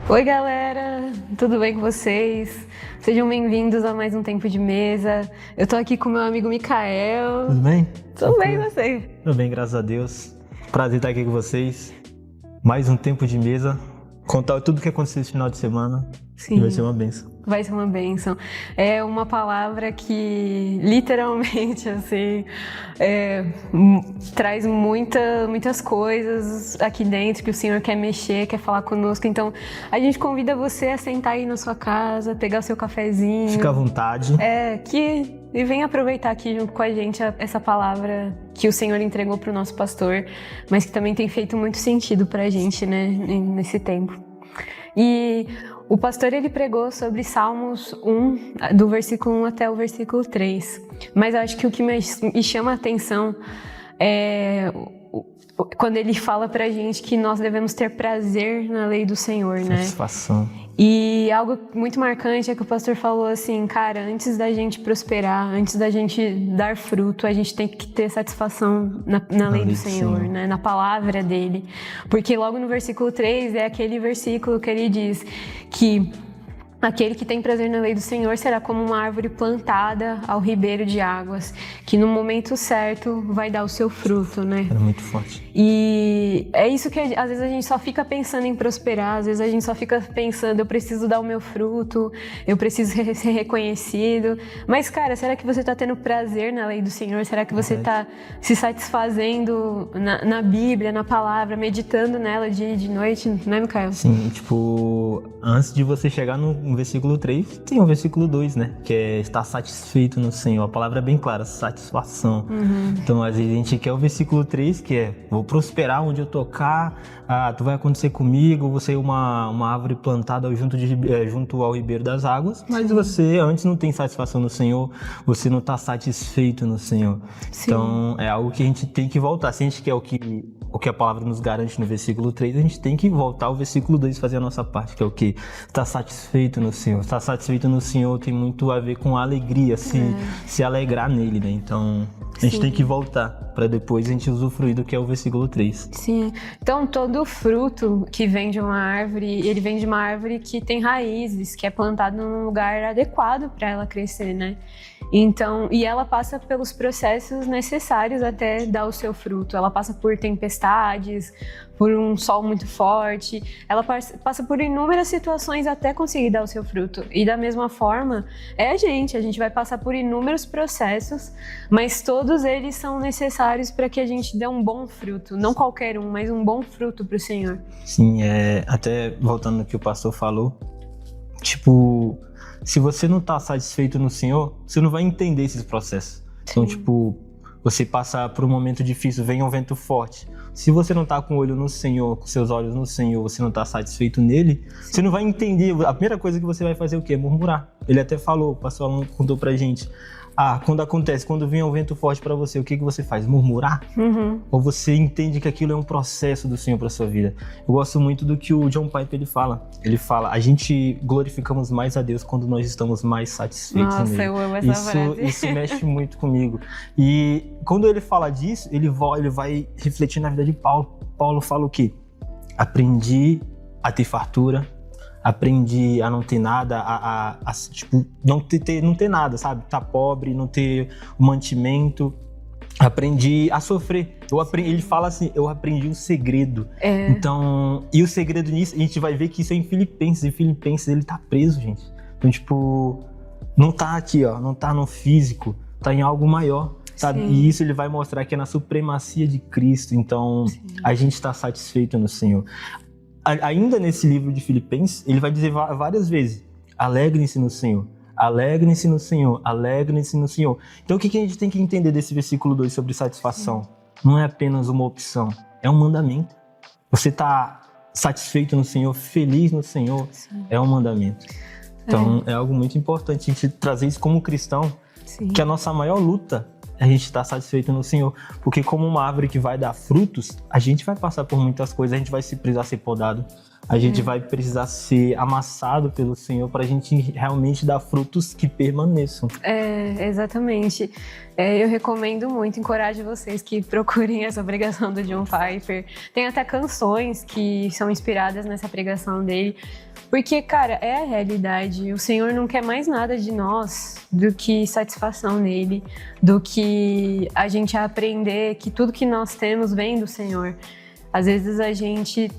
Oi galera, tudo bem com vocês? Sejam bem-vindos a mais um Tempo de Mesa. Eu tô aqui com meu amigo Mikael. Tudo bem? Tudo bem, e você? Tudo bem, graças a Deus. Prazer estar aqui com vocês. Mais um Tempo de Mesa. Contar tudo o que aconteceu esse final de semana. Sim. Vai ser uma bênção. Vai ser uma bênção. É uma palavra que literalmente assim traz muitas coisas aqui dentro que o Senhor quer mexer, quer falar conosco. Então a gente convida você a sentar aí na sua casa, pegar o seu cafezinho. Fica à vontade. E vem aproveitar aqui junto com a gente essa palavra que o Senhor entregou para o nosso pastor, mas que também tem feito muito sentido para a gente, né, nesse tempo. E o pastor, ele pregou sobre Salmos 1, do versículo 1 até o versículo 3. Mas eu acho que o que me chama a atenção é quando ele fala pra gente que nós devemos ter prazer na lei do Senhor, né? Satisfação. E algo muito marcante é que o pastor falou assim, cara, antes da gente prosperar, antes da gente dar fruto, a gente tem que ter satisfação na lei do Senhor, né? Na palavra dele. Porque logo no versículo 3 é aquele versículo que ele diz que aquele que tem prazer na lei do Senhor será como uma árvore plantada ao ribeiro de águas, que no momento certo vai dar o seu fruto, né? Era muito forte. E é isso que às vezes a gente só fica pensando em prosperar, às vezes a gente só fica pensando, eu preciso dar o meu fruto, eu preciso ser reconhecido. Mas, cara, será que você está tendo prazer na lei do Senhor? Será que você está se satisfazendo na Bíblia, na palavra, meditando nela dia e de noite, né, Mikael? Sim, antes de você chegar no versículo 3, tem o versículo 2, né? Que é estar satisfeito no Senhor. A palavra é bem clara, satisfação. Então, às vezes a gente quer o versículo 3, que é, vou prosperar onde eu tocar, tu vai acontecer comigo, vou ser uma árvore plantada junto ao ribeiro das águas, mas você antes não tem satisfação no Senhor, você não está satisfeito no Senhor. Sim. Então, é algo que a gente tem que voltar. Se a gente quer o que a palavra nos garante no versículo 3, a gente tem que voltar ao versículo 2 e fazer a nossa parte, que é o que? Estar satisfeito no Senhor. Estar satisfeito no Senhor tem muito a ver com alegria, se alegrar nele, né? Então, a gente tem que voltar para depois a gente usufruir do que é o versículo 3. Sim. Então, todo fruto que vem de uma árvore, ele vem de uma árvore que tem raízes, que é plantada num lugar adequado para ela crescer, né? Então, e ela passa pelos processos necessários até dar o seu fruto. Ela passa por tempestades, por um sol muito forte, ela passa por inúmeras situações até conseguir dar o seu fruto. E da mesma forma, a gente vai passar por inúmeros processos, mas todos eles são necessários para que a gente dê um bom fruto. Não qualquer um, mas um bom fruto para o Senhor. Sim, até voltando no que o pastor falou, se você não está satisfeito no Senhor, você não vai entender esses processos. Então, você passa por um momento difícil, vem um vento forte. Se você não está com o olho no Senhor, com seus olhos no Senhor, você não está satisfeito nele, você não vai entender. A primeira coisa que você vai fazer é o quê? Murmurar. Ele até falou, o pastor Alan contou pra gente. Quando vem um vento forte para você, o que você faz? Murmurar? Ou você entende que aquilo é um processo do Senhor para sua vida? Eu gosto muito do que o John Piper fala. Ele fala, a gente glorificamos mais a Deus quando nós estamos mais satisfeitos nele. Nossa, eu amo essa frase. Isso mexe muito comigo. E quando ele fala disso, ele vai refletir na vida de Paulo. Paulo fala o quê? Aprendi a ter fartura, aprendi a não ter nada, não ter nada, sabe? Tá pobre, não ter o mantimento. Aprendi a sofrer. Ele fala assim, eu aprendi o segredo. Então, e o segredo nisso, a gente vai ver que isso é em Filipenses. Em Filipenses ele tá preso, gente. Então, não tá aqui, ó, não tá no físico, tá em algo maior, sabe? Sim. E isso ele vai mostrar que é na supremacia de Cristo. Então, a gente tá satisfeito no Senhor. Ainda nesse livro de Filipenses, ele vai dizer várias vezes, alegrem-se no Senhor, alegrem-se no Senhor, alegrem-se no Senhor. Então o que a gente tem que entender desse versículo 2 sobre satisfação? Não é apenas uma opção, é um mandamento. Você está satisfeito no Senhor, feliz no Senhor, é um mandamento. Então é algo muito importante a gente trazer isso como cristão, que a nossa maior luta a gente está satisfeito no Senhor, porque como uma árvore que vai dar frutos, a gente vai passar por muitas coisas, a gente vai precisar ser podado, A gente vai precisar ser amassado pelo Senhor para a gente realmente dar frutos que permaneçam. Exatamente. Eu recomendo muito, encorajo vocês que procurem essa pregação do John Piper. Tem até canções que são inspiradas nessa pregação dele. Porque, cara, é a realidade. O Senhor não quer mais nada de nós do que satisfação nele, do que a gente aprender que tudo que nós temos vem do Senhor. Às vezes a gente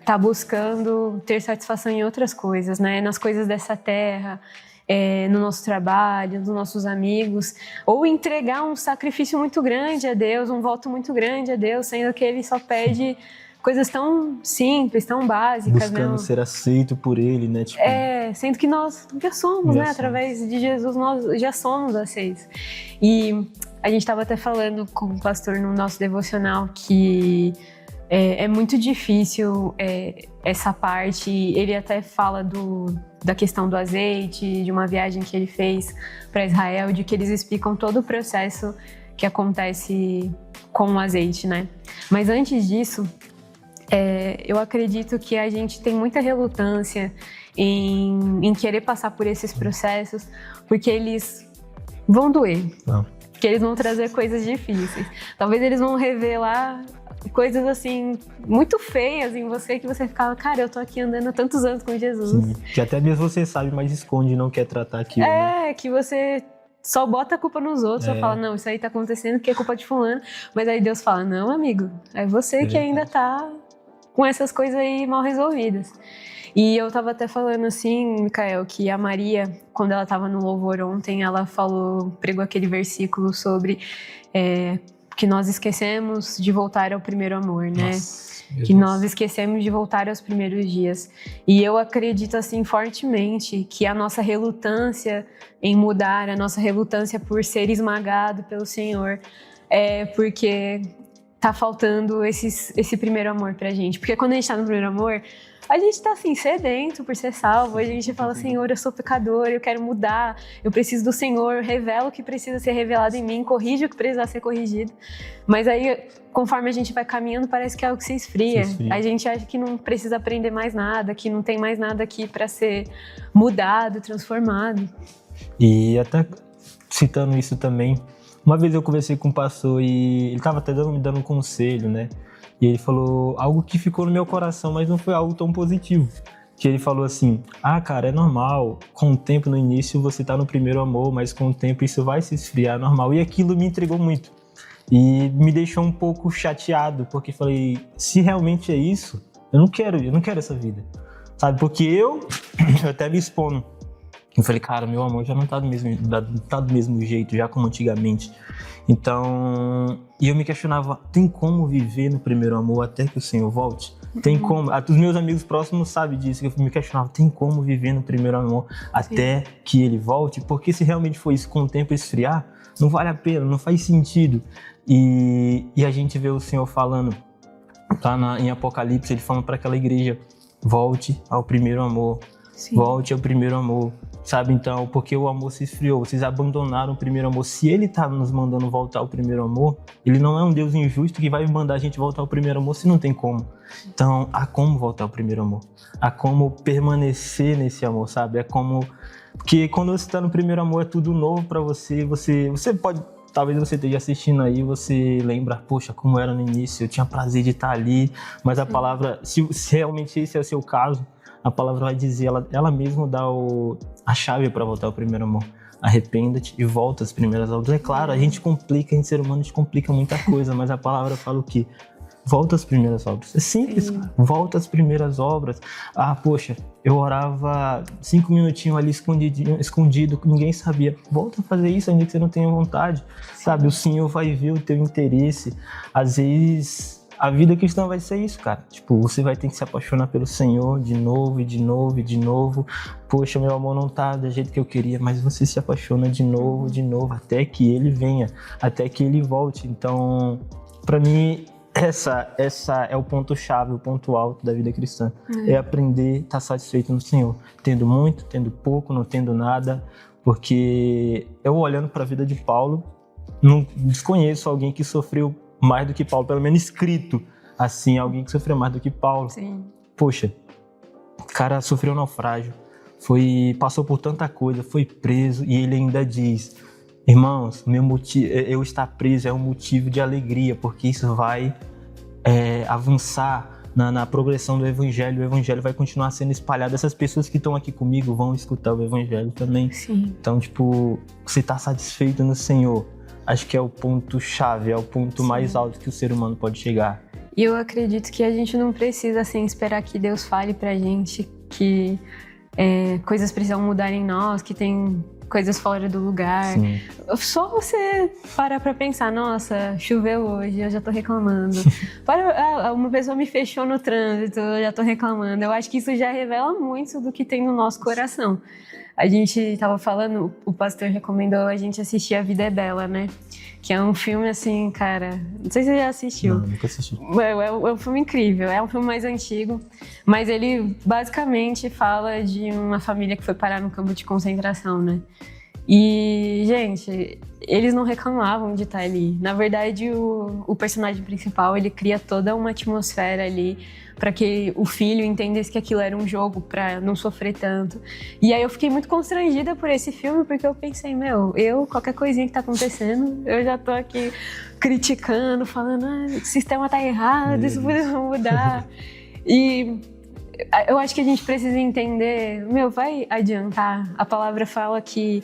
tá buscando ter satisfação em outras coisas, né? Nas coisas dessa terra, no nosso trabalho, nos nossos amigos, ou entregar um sacrifício muito grande a Deus, um voto muito grande a Deus, sendo que Ele só pede coisas tão simples, tão básicas, buscando ser aceito por Ele, né? Tipo, sendo que nós já somos, né? Através de Jesus nós já somos aceitos. E a gente estava até falando com o pastor no nosso devocional que é muito difícil essa parte. Ele até fala da questão do azeite, de uma viagem que ele fez para Israel, de que eles explicam todo o processo que acontece com o azeite, né? Mas antes disso, eu acredito que a gente tem muita relutância em querer passar por esses processos, porque eles vão doer. Não. Porque eles vão trazer coisas difíceis. Talvez eles vão revelar coisas assim, muito feias em você, que você ficava, cara, eu tô aqui andando há tantos anos com Jesus. Sim, que até mesmo você sabe, mas esconde e não quer tratar aquilo. Né? Que você só bota a culpa nos outros, só fala, não, isso aí tá acontecendo porque é culpa de fulano. Mas aí Deus fala, não, amigo, é você que ainda tá com essas coisas aí mal resolvidas. E eu tava até falando assim, Micael, que a Maria, quando ela tava no louvor ontem, ela pregou aquele versículo sobre que nós esquecemos de voltar ao primeiro amor, né? Nossa, que nós esquecemos de voltar aos primeiros dias. E eu acredito assim fortemente que a nossa relutância em mudar, a nossa relutância por ser esmagado pelo Senhor, é porque tá faltando esse primeiro amor pra gente. Porque quando a gente tá no primeiro amor, a gente tá assim, sedento por ser salvo, a gente fala, Senhor, eu sou pecador, eu quero mudar, eu preciso do Senhor, revela o que precisa ser revelado em mim, corrige o que precisa ser corrigido. Mas aí, conforme a gente vai caminhando, parece que é algo que se esfria. A gente acha que não precisa aprender mais nada, que não tem mais nada aqui para ser mudado, transformado. E até citando isso também, uma vez eu conversei com um pastor e ele estava até me dando um conselho, né? E ele falou algo que ficou no meu coração, mas não foi algo tão positivo. Que ele falou assim, cara, é normal, com o tempo no início você tá no primeiro amor, mas com o tempo isso vai se esfriar, é normal. E aquilo me intrigou muito. E me deixou um pouco chateado, porque falei, se realmente é isso, eu não quero essa vida. Sabe, porque eu até me expondo. Eu falei, cara, meu amor já não tá do mesmo jeito, já como antigamente. Então, e eu me questionava, tem como viver no primeiro amor até que o Senhor volte? Tem como? Os meus amigos próximos sabem disso, que eu me questionava, tem como viver no primeiro amor até que ele volte? Porque se realmente for isso, com o tempo esfriar, não vale a pena, não faz sentido. E a gente vê o Senhor falando, em Apocalipse, ele falando para aquela igreja, volte ao primeiro amor. Sim. Volte ao primeiro amor, sabe? Então, porque o amor se esfriou, vocês abandonaram o primeiro amor. Se ele tá nos mandando voltar ao primeiro amor, ele não é um Deus injusto que vai mandar a gente voltar ao primeiro amor se não tem como. Então, há como voltar ao primeiro amor, há como permanecer nesse amor, sabe? É como... Porque quando você tá no primeiro amor é tudo novo pra você, você pode... Talvez você esteja assistindo aí, você lembra, poxa, como era no início, eu tinha prazer de estar ali, mas a palavra, se realmente esse é o seu caso, a palavra vai dizer, ela mesma dá a chave para voltar ao primeiro amor. Arrependa-te e volta às primeiras obras. É claro, a gente ser humano, a gente complica muita coisa, mas a palavra fala o quê? Volta às primeiras obras. É simples, cara. Volta às primeiras obras. Poxa, eu orava 5 minutinhos ali escondido, ninguém sabia. Volta a fazer isso ainda que você não tenha vontade. Sim. Sabe, o Senhor vai ver o teu interesse. Às vezes... A vida cristã vai ser isso, cara. Tipo, você vai ter que se apaixonar pelo Senhor de novo e de novo e de novo. Poxa, meu amor não tá do jeito que eu queria, mas você se apaixona de novo, até que ele venha, até que ele volte. Então, pra mim, essa é o ponto-chave, o ponto alto da vida cristã. É aprender a estar satisfeito no Senhor. Tendo muito, tendo pouco, não tendo nada. Porque eu olhando pra vida de Paulo, não desconheço alguém que sofreu mais do que Paulo, pelo menos escrito assim, alguém que sofreu mais do que Paulo. Sim. Poxa, O cara sofreu naufrágio, passou por tanta coisa, foi preso e ele ainda diz: irmãos, eu estar preso é um motivo de alegria, porque isso vai avançar na progressão do evangelho. O evangelho vai continuar sendo espalhado. Essas pessoas que estão aqui comigo vão escutar o evangelho também. Sim. Então, tipo, você está satisfeito no Senhor. Acho que é o ponto-chave, é o ponto mais alto que o ser humano pode chegar. E eu acredito que a gente não precisa, assim, esperar que Deus fale pra gente que coisas precisam mudar em nós, que tem coisas fora do lugar. Sim. Só você parar pra pensar: nossa, choveu hoje, eu já tô reclamando. Uma pessoa me fechou no trânsito, eu já tô reclamando. Eu acho que isso já revela muito do que tem no nosso coração. A gente tava falando, o pastor recomendou a gente assistir A Vida é Bela, né? Que é um filme assim, cara, não sei se você já assistiu. Não, nunca assisti. É um filme incrível, é um filme mais antigo, mas ele basicamente fala de uma família que foi parar no campo de concentração, né? E, gente, eles não reclamavam de estar ali. Na verdade, o personagem principal, ele cria toda uma atmosfera ali para que o filho entendesse que aquilo era um jogo, para não sofrer tanto. E aí eu fiquei muito constrangida por esse filme, porque eu pensei: qualquer coisinha que tá acontecendo, eu já tô aqui criticando, falando: o sistema tá errado, isso precisa mudar. E eu acho que a gente precisa entender, vai adiantar. A palavra fala que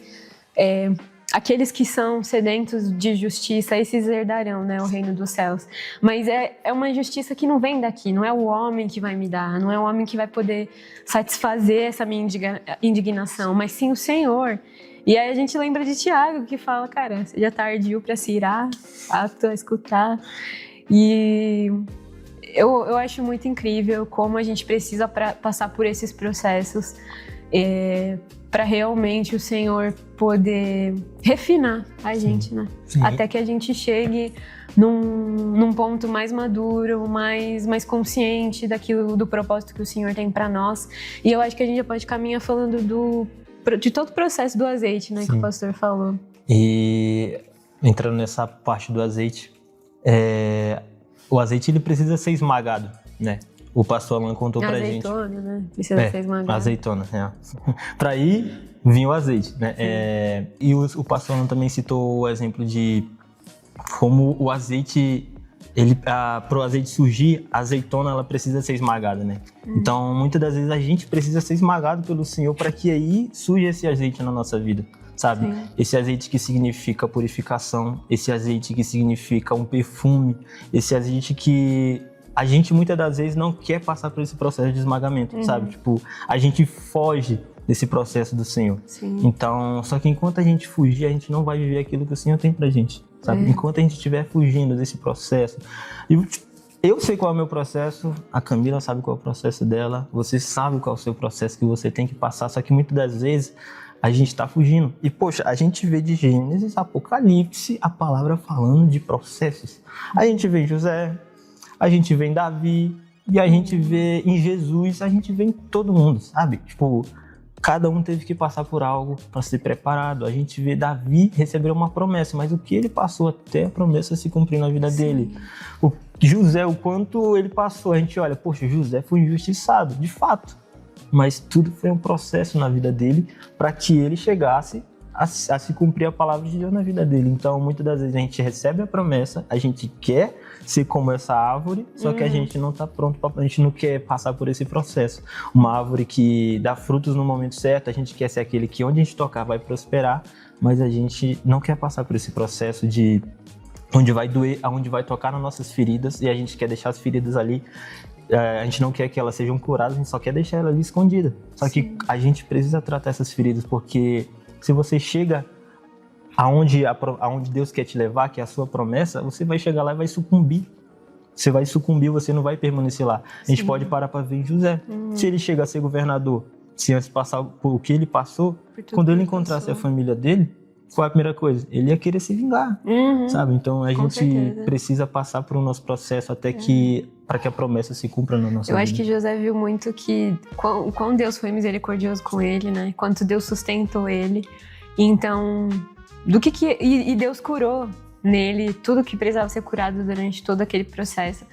aqueles que são sedentos de justiça, esses herdarão, né, o reino dos céus. Mas é uma justiça que não vem daqui, não é o homem que vai me dar, não é o homem que vai poder satisfazer essa minha indignação, mas sim o Senhor. E aí a gente lembra de Tiago, que fala: cara, seja tardio para se irar, apto a escutar. E eu acho muito incrível como a gente precisa passar por esses processos para realmente o Senhor poder refinar a gente, né? Sim. Até que a gente chegue num ponto mais maduro, mais consciente do propósito que o Senhor tem para nós. E eu acho que a gente já pode caminhar falando de todo o processo do azeite, né? Sim. Que o pastor falou. E entrando nessa parte do azeite, o azeite ele precisa ser esmagado, né? O pastor Alan contou pra gente. Azeitona, né? Precisa ser esmagado. Azeitona, Pra aí vinha o azeite, né? E o pastor Alan também citou o exemplo de como o azeite, pro azeite surgir, a azeitona ela precisa ser esmagada, né? Então, muitas das vezes a gente precisa ser esmagado pelo Senhor para que aí surja esse azeite na nossa vida. Sabe? Sim. Esse azeite que significa purificação, esse azeite que significa um perfume, esse azeite que a gente muitas das vezes não quer passar por esse processo de esmagamento, sabe? Tipo, a gente foge desse processo do Senhor. Sim. Então, só que enquanto a gente fugir, a gente não vai viver aquilo que o Senhor tem pra gente, sabe? Enquanto a gente estiver fugindo desse processo. Eu sei qual é o meu processo, a Camila sabe qual é o processo dela, você sabe qual é o seu processo que você tem que passar, só que muitas das vezes a gente está fugindo. E, poxa, a gente vê de Gênesis, Apocalipse, a palavra falando de processos. A gente vê em José, a gente vê em Davi, e a gente vê em Jesus, a gente vê em todo mundo, sabe? Tipo, cada um teve que passar por algo para ser preparado. A gente vê Davi receber uma promessa, mas o que ele passou até a promessa se cumprir na vida dele. O José, o quanto ele passou, a gente olha, poxa, José foi injustiçado, de fato. Mas tudo foi um processo na vida dele para que ele chegasse a se cumprir a palavra de Deus na vida dele. Então, muitas das vezes a gente recebe a promessa, a gente quer ser como essa árvore, só que a gente não está pronto, a gente não quer passar por esse processo. Uma árvore que dá frutos no momento certo, a gente quer ser aquele que onde a gente tocar vai prosperar, mas a gente não quer passar por esse processo de onde vai doer, onde vai tocar nas nossas feridas, e a gente quer deixar as feridas ali. A gente não quer que elas sejam curadas, a gente só quer deixar ela ali escondida. Só que a gente precisa tratar essas feridas, porque se você chega aonde Deus quer te levar, que é a sua promessa, você vai chegar lá e vai sucumbir. Você vai sucumbir, você não vai permanecer lá. A gente pode parar para ver em José. Se ele chega a ser governador, se antes passar por o que ele passou, quando ele encontrasse a família dele, qual é a primeira coisa? Ele ia querer se vingar, sabe? Então a gente precisa passar por um nosso processo até que para que a promessa se cumpra na nossa vida. Eu acho que José viu muito que quão Deus foi misericordioso com ele, né? Quanto Deus sustentou ele. Então, e Deus curou nele tudo que precisava ser curado durante todo aquele processo.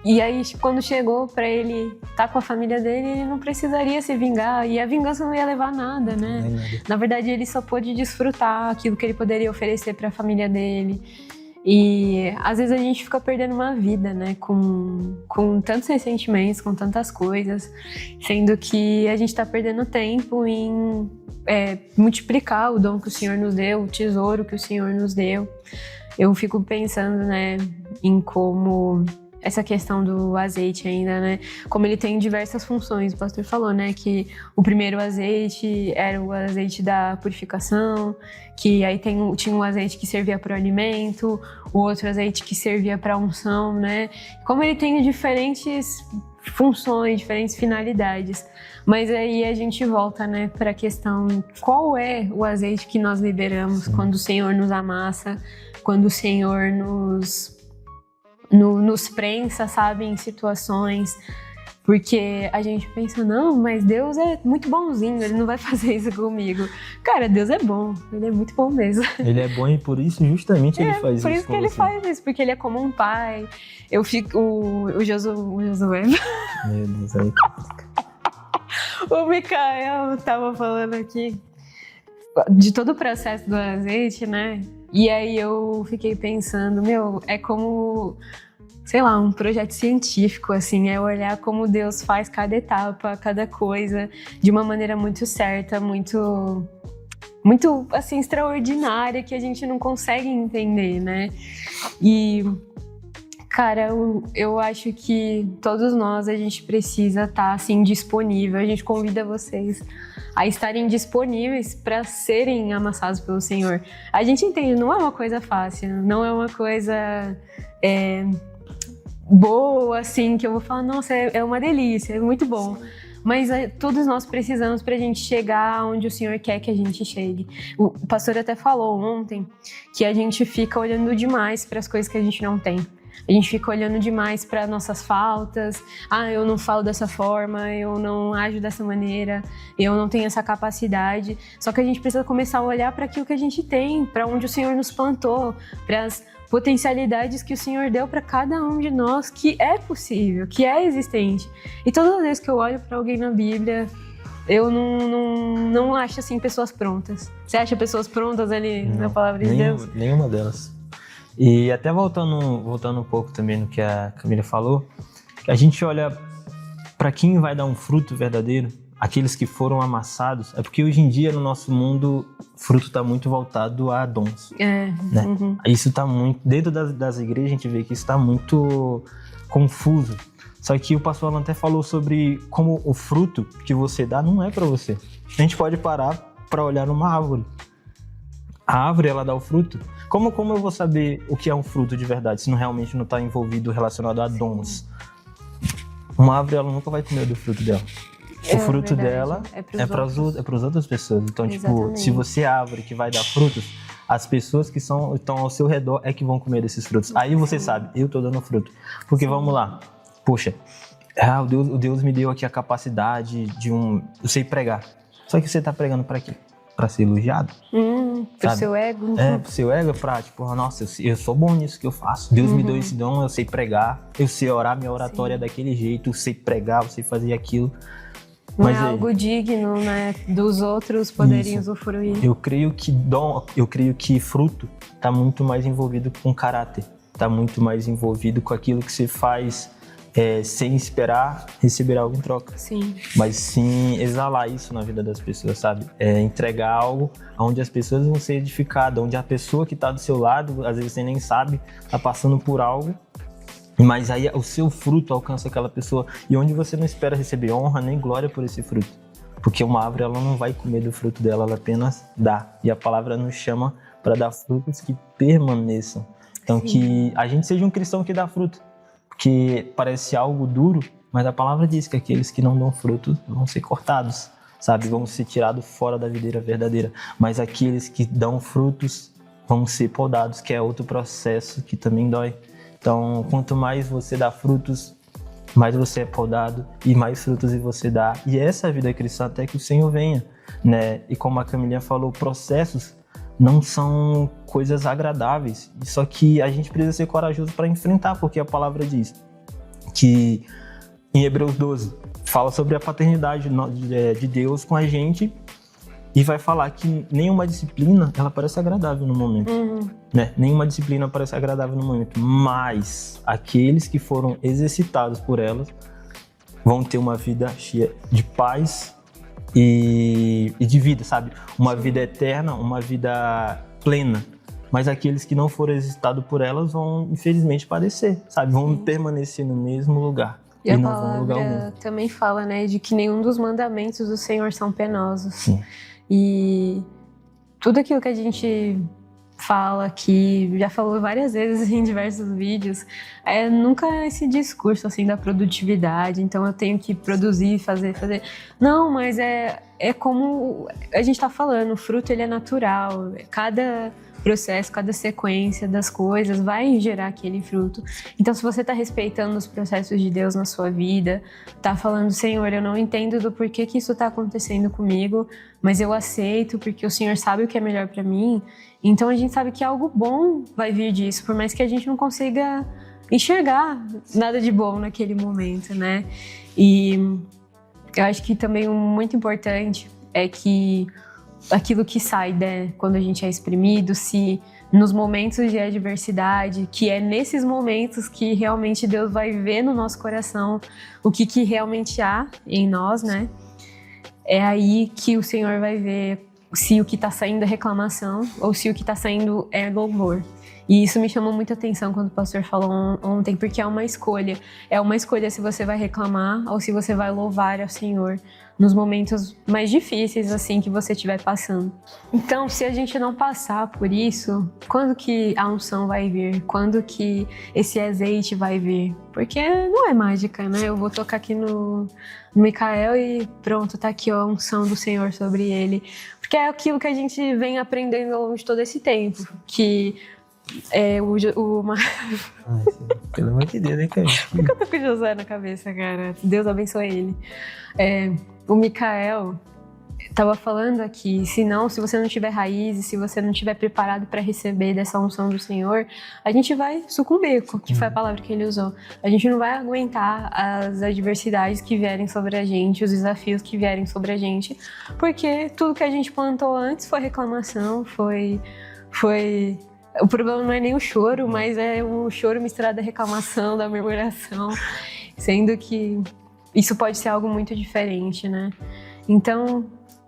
E aí, quando chegou pra ele estar com a família dele, ele não precisaria se vingar. E a vingança não ia levar a nada, né? Não é nada. Na verdade, ele só pôde desfrutar aquilo que ele poderia oferecer pra família dele. E às vezes a gente fica perdendo uma vida, né? Com tantos ressentimentos, com tantas coisas. Sendo que a gente tá perdendo tempo em multiplicar o dom que o Senhor nos deu, o tesouro que o Senhor nos deu. Eu fico pensando, né, em como essa questão do azeite ainda, né, como ele tem diversas funções. O pastor falou, né, que o primeiro azeite era o azeite da purificação, que aí tinha um azeite que servia para o alimento, o outro azeite que servia para a unção, né, como ele tem diferentes funções, diferentes finalidades. Mas aí a gente volta, né, para a questão: qual é o azeite que nós liberamos quando o Senhor nos amassa, quando o Senhor nos prensa, sabe, em situações? Porque a gente pensa, não, mas Deus é muito bonzinho, Ele não vai fazer isso comigo. Cara, Deus é bom, Ele é muito bom mesmo. Ele é bom e por isso justamente Ele faz isso. Por isso que Ele faz isso, porque Ele é como um pai. Eu fico, o Josué. Meu Deus, aí. O Mikael tava falando aqui de todo o processo do azeite, né? E aí eu fiquei pensando, é como, sei lá, um projeto científico, assim, é olhar como Deus faz cada etapa, cada coisa, de uma maneira muito certa, muito, assim, extraordinária, que a gente não consegue entender, né? E, cara, eu acho que todos nós, a gente precisa estar, assim, disponível. A gente convida vocês a estarem disponíveis para serem amassados pelo Senhor. A gente entende, não é uma coisa fácil, não é uma coisa boa, assim, que eu vou falar, nossa, é uma delícia, é muito bom. Mas todos nós precisamos para a gente chegar onde o Senhor quer que a gente chegue. O pastor até falou ontem que a gente fica olhando demais para as coisas que a gente não tem. A gente fica olhando demais para nossas faltas. Eu não falo dessa forma, eu não ajo dessa maneira, eu não tenho essa capacidade. Só que a gente precisa começar a olhar para aquilo que a gente tem, para onde o Senhor nos plantou, para as potencialidades que o Senhor deu para cada um de nós, que é possível, que é existente. E toda vez que eu olho para alguém na Bíblia, eu não acho assim pessoas prontas. Você acha pessoas prontas ali na palavra de Deus? Nenhuma delas. E até voltando um pouco também no que a Camila falou, a gente olha para quem vai dar um fruto verdadeiro, aqueles que foram amassados, é porque hoje em dia no nosso mundo fruto está muito voltado a dons. Né? Uhum. Isso está muito, dentro das igrejas a gente vê que isso está muito confuso. Só que o pastor Alan até falou sobre como o fruto que você dá não é para você. A gente pode parar para olhar numa árvore. A árvore, ela dá o fruto. Como eu vou saber o que é um fruto de verdade, se não realmente não está envolvido, relacionado a dons? Uma árvore, ela nunca vai comer do fruto dela. O fruto dela é para as outras pessoas. Então, tipo, se você é árvore que vai dar frutos, as pessoas que estão ao seu redor é que vão comer desses frutos. Aí você sabe, eu estou dando fruto. Porque vamos lá, poxa, o Deus me deu aqui a capacidade eu sei pregar. Só que você está pregando para quê? Para ser elogiado? Pro seu ego. Pro seu ego, pra tipo, nossa, eu sou bom nisso que eu faço. Deus me deu esse dom, eu sei pregar, eu sei orar, minha oratória é daquele jeito, eu sei pregar, eu sei fazer aquilo. Não é algo digno, né, dos outros poderem usufruir. Eu creio que fruto está muito mais envolvido com caráter, está muito mais envolvido com aquilo que você faz sem esperar receber algo em troca. Sim. Mas sim exalar isso na vida das pessoas, sabe? Entregar algo onde as pessoas vão ser edificadas, onde a pessoa que está do seu lado, às vezes você nem sabe, está passando por algo, mas aí o seu fruto alcança aquela pessoa e onde você não espera receber honra nem glória por esse fruto. Porque uma árvore, ela não vai comer do fruto dela, ela apenas dá. E a palavra nos chama para dar frutos que permaneçam. Então, que a gente seja um cristão que dá fruto. Porque parece algo duro, mas a palavra diz que aqueles que não dão fruto vão ser cortados, sabe? Vão ser tirados fora da videira verdadeira. Mas aqueles que dão frutos vão ser podados, que é outro processo que também dói. Então, quanto mais você dá frutos, mais você é podado e mais frutos você dá. E essa é a vida cristã até que o Senhor venha, né? E como a Camilinha falou, processos não são coisas agradáveis, só que a gente precisa ser corajoso para enfrentar, porque a palavra diz que em Hebreus 12 fala sobre a paternidade de Deus com a gente e vai falar que nenhuma disciplina ela parece agradável no momento, né? Nenhuma disciplina parece agradável no momento, mas aqueles que foram exercitados por elas vão ter uma vida cheia de paz e de vida, sabe? Uma vida eterna, uma vida plena. Mas aqueles que não foram exercitados por elas vão, infelizmente, padecer, sabe? Vão permanecer no mesmo lugar. E a palavra também fala, né, de que nenhum dos mandamentos do Senhor são penosos. Sim. E tudo aquilo que a gente fala aqui, já falou várias vezes em diversos vídeos, nunca esse discurso assim da produtividade, então eu tenho que produzir, fazer. Não, mas é como a gente está falando, o fruto ele é natural, cada processo, cada sequência das coisas vai gerar aquele fruto. Então, se você está respeitando os processos de Deus na sua vida, está falando, Senhor, eu não entendo do porquê que isso está acontecendo comigo, mas eu aceito porque o Senhor sabe o que é melhor para mim. Então, a gente sabe que algo bom vai vir disso, por mais que a gente não consiga enxergar nada de bom naquele momento, né? E eu acho que também muito importante é que aquilo que sai, né, quando a gente é exprimido, se nos momentos de adversidade, que é nesses momentos que realmente Deus vai ver no nosso coração o que realmente há em nós, né? É aí que o Senhor vai ver se o que está saindo é reclamação ou se o que está saindo é louvor. E isso me chamou muita atenção quando o pastor falou ontem, porque é uma escolha. É uma escolha se você vai reclamar ou se você vai louvar ao Senhor nos momentos mais difíceis, assim, que você estiver passando. Então, se a gente não passar por isso, quando que a unção vai vir? Quando que esse azeite vai vir? Porque não é mágica, né? Eu vou tocar aqui no Micael e pronto, tá aqui ó, a unção do Senhor sobre ele. Porque é aquilo que a gente vem aprendendo ao longo de todo esse tempo, que pelo amor de Deus, né, cara? Por que eu tô com o José na cabeça, cara? Deus abençoe ele. O Micael estava falando aqui, se você não tiver raízes, se você não estiver preparado para receber dessa unção do Senhor, a gente vai sucumbir, que foi a palavra que ele usou. A gente não vai aguentar as adversidades que vierem sobre a gente, os desafios que vierem sobre a gente, porque tudo que a gente plantou antes foi reclamação, foi... O problema não é nem o choro, mas é o choro misturado à reclamação, da murmuração, sendo que isso pode ser algo muito diferente, né? Então,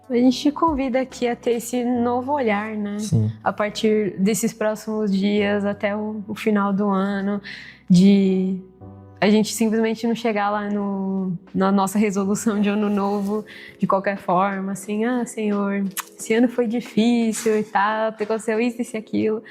a gente te convida aqui a ter esse novo olhar, né? Sim. A partir desses próximos dias até o final do ano, de a gente simplesmente não chegar lá na nossa resolução de ano novo de qualquer forma, assim, Senhor, esse ano foi difícil e tal, aconteceu isso e aquilo.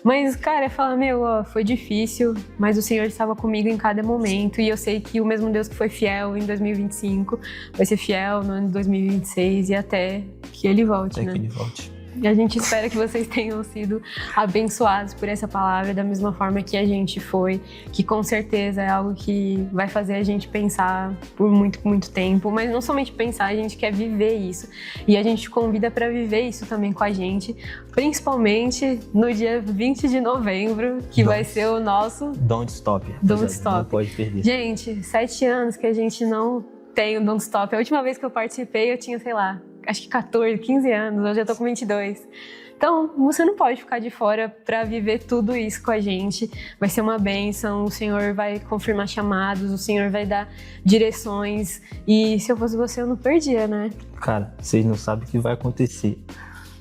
Mas, cara, falar, foi difícil, mas o Senhor estava comigo em cada momento e eu sei que o mesmo Deus que foi fiel em 2025 vai ser fiel no ano de 2026 e até que Ele volte, né? Até que Ele volte. E a gente espera que vocês tenham sido abençoados por essa palavra da mesma forma que a gente foi, que com certeza é algo que vai fazer a gente pensar por muito, muito tempo, mas não somente pensar, a gente quer viver isso. E a gente convida para viver isso também com a gente, principalmente no dia 20 de novembro, que vai ser o nosso... Don't Stop. Don't Stop. Não pode perder. Gente, 7 anos que a gente não tem o Don't Stop. A última vez que eu participei, eu tinha, sei lá, acho que 14, 15 anos, hoje eu tô com 22. Então, você não pode ficar de fora para viver tudo isso com a gente. Vai ser uma bênção, o Senhor vai confirmar chamados, o Senhor vai dar direções. E se eu fosse você, eu não perdia, né? Cara, vocês não sabem o que vai acontecer.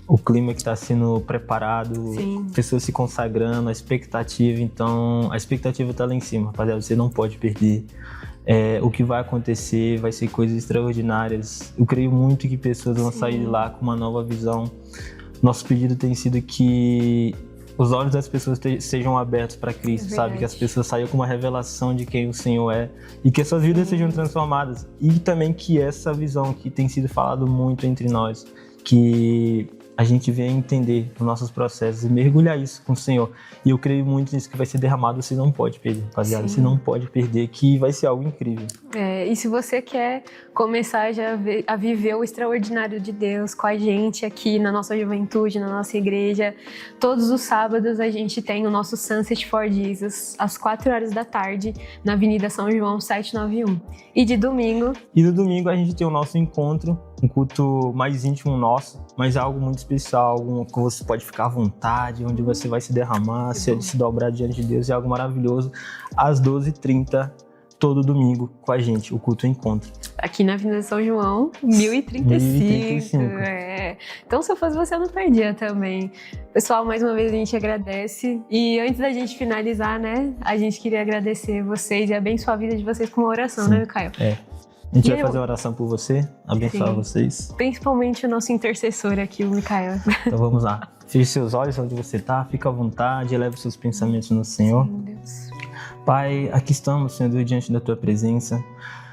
O clima que está sendo preparado, Sim. Pessoas se consagrando, a expectativa. Então, a expectativa está lá em cima, rapaziada. Você não pode perder. O que vai acontecer vai ser coisas extraordinárias. Eu creio muito que pessoas vão sair de lá com uma nova visão. Nosso pedido tem sido que os olhos das pessoas sejam abertos para Cristo, sabe? Que as pessoas saiam com uma revelação de quem o Senhor é e que as suas vidas sejam transformadas. E também que essa visão que tem sido falado muito entre nós, que a gente venha entender os nossos processos e mergulhar isso com o Senhor. E eu creio muito nisso que vai ser derramado, você não pode perder, rapaziada. Você não pode perder, que vai ser algo incrível. E se você quer começar já a viver o extraordinário de Deus com a gente aqui na nossa juventude, na nossa igreja, todos os sábados a gente tem o nosso Sunset for Jesus, às 4 horas da tarde, na Avenida São João 791. E de domingo... E no domingo a gente tem o nosso encontro, um culto mais íntimo nosso, mas algo muito especial, algo que você pode ficar à vontade, onde você vai se derramar, se dobrar diante de Deus, é algo maravilhoso, às 12h30, todo domingo com a gente, o culto encontro. Aqui na Avenida São João, 1035. Então, se eu fosse você, eu não perdia também. Pessoal, mais uma vez a gente agradece. E antes da gente finalizar, né, a gente queria agradecer vocês e abençoar a vida de vocês com uma oração, né, Caio? A gente vai fazer uma oração por você, abençoar vocês. Principalmente o nosso intercessor aqui, o Micael. Então vamos lá. Feche seus olhos onde você está, fica à vontade, eleve seus pensamentos no Senhor. Sim, Deus. Pai, aqui estamos, Senhor Deus, diante da Tua presença.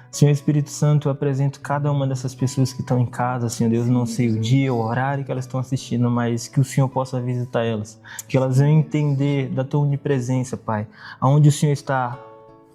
Senhor Espírito Santo, eu apresento cada uma dessas pessoas que estão em casa, Senhor Deus, não sei o dia, o horário que elas estão assistindo, mas que o Senhor possa visitar elas, que elas venham entender da Tua onipresença, Pai, aonde o Senhor está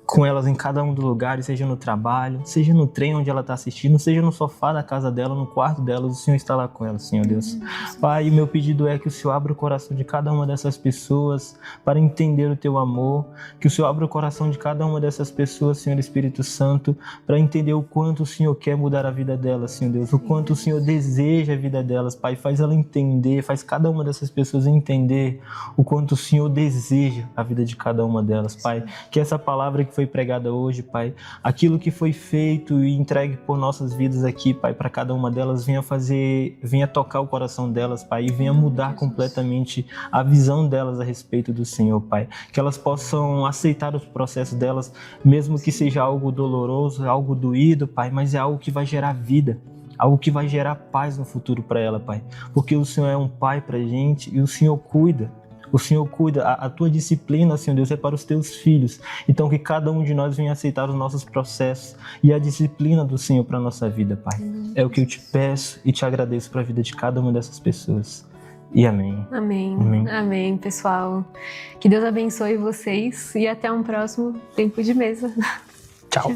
com elas em cada um dos lugares, seja no trabalho, seja no trem onde ela está assistindo, seja no sofá da casa dela, no quarto dela, o Senhor está lá com ela, Senhor Deus. Pai, o meu pedido é que o Senhor abra o coração de cada uma dessas pessoas para entender o Teu amor, que o Senhor abra o coração de cada uma dessas pessoas, Senhor Espírito Santo, para entender o quanto o Senhor quer mudar a vida delas, Senhor Deus, o quanto o Senhor deseja a vida delas, Pai, faz ela entender, faz cada uma dessas pessoas entender o quanto o Senhor deseja a vida de cada uma delas, Pai, que essa palavra que foi pregada hoje, Pai, aquilo que foi feito e entregue por nossas vidas aqui, Pai, para cada uma delas, venha tocar o coração delas, Pai, e venha mudar completamente a visão delas a respeito do Senhor, Pai, que elas possam aceitar os processos delas, mesmo que seja algo doloroso, algo doído, Pai, mas é algo que vai gerar vida, algo que vai gerar paz no futuro para ela, Pai, porque o Senhor é um Pai pra gente e o Senhor cuida. O Senhor cuida, a Tua disciplina, Senhor Deus, é para os Teus filhos. Então que cada um de nós venha aceitar os nossos processos e a disciplina do Senhor para a nossa vida, Pai. É o que eu te peço e te agradeço para a vida de cada uma dessas pessoas. E amém. Amém. Amém. Amém, pessoal. Que Deus abençoe vocês e até um próximo Tempo de Mesa. Tchau.